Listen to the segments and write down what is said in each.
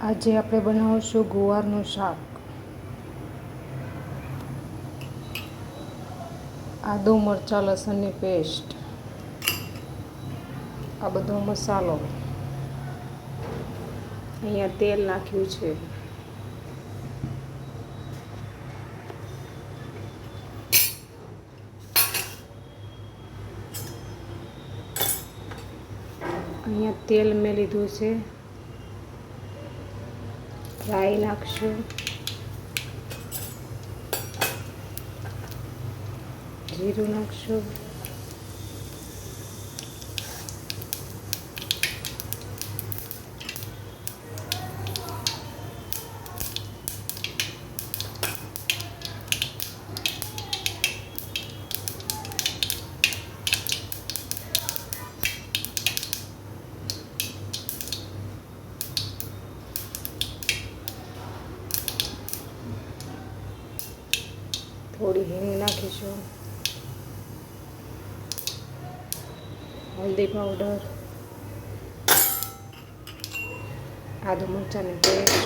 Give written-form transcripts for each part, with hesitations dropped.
આજે આપણે બનાવીશું ગુવારનું શાક. આદુ મરચાં લસણની પેસ્ટ, આ બધો મસાલો, અહીંયા તેલ નાખ્યું છે. અહીંયા તેલ મેં લીધું છે. રાઈ નાખશું, જીરું નાખશું, થોડી હિંગ નાખીશું, હલ્દી પાવડર, આદુ મરચાંની પેસ્ટ,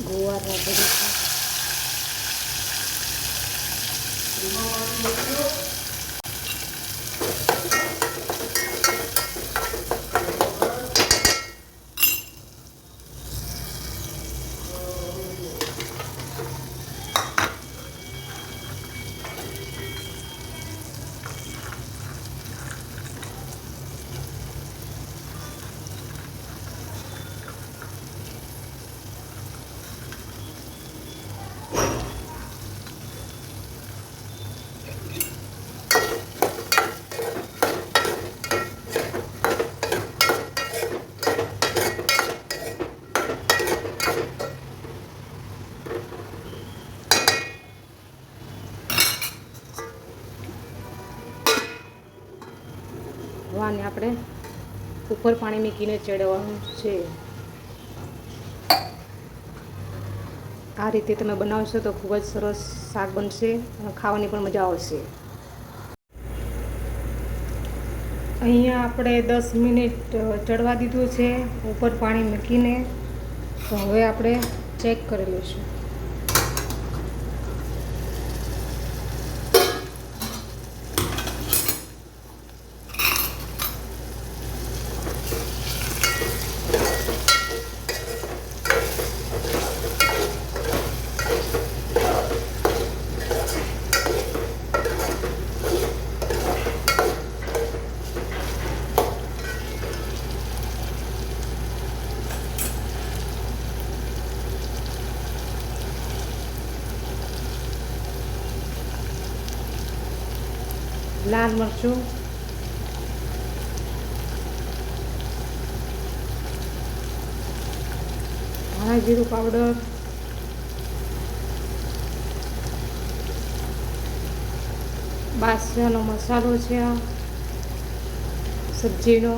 ગુવાર નાખી દઈશું. આને આપણે ઉપર પાણી મૂકીને ચડવાનું છે. આ રીતે તમે બનાવશો તો ખૂબ જ સરસ શાક બનશે અને ખાવાની પણ મજા આવશે. અહીંયા આપણે 10 મિનિટ ચડવા દીધું છે ઉપર પાણી મૂકીને. તો હવે આપણે ચેક કરી લઈશું. લાલ મરચું, ધાણા જીરું પાવડર, બાદશાહનો મસાલો છે, આ સબ્જીનો,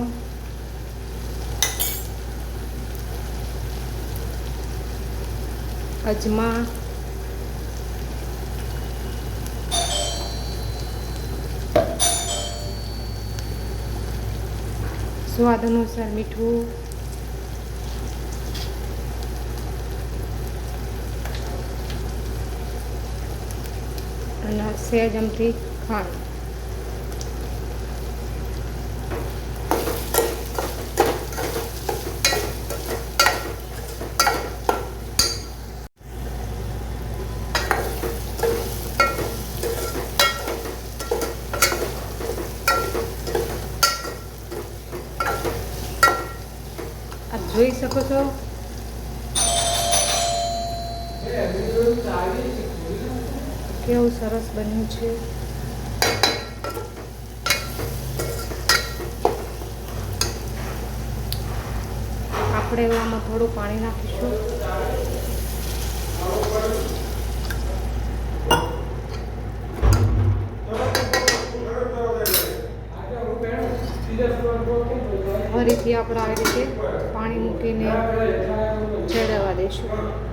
અજમા, સ્વાદ અનુસાર મીઠું, અને સહેજ અમથી ખાંડ. આપ જોઈ શકો છો કેવું સરસ બન્યું છે. આપણે આમાં થોડું પાણી નાખીશું. ફરીથી આપણે આવી રીતે પાણી મૂકીને ચડાવવા દઈશું.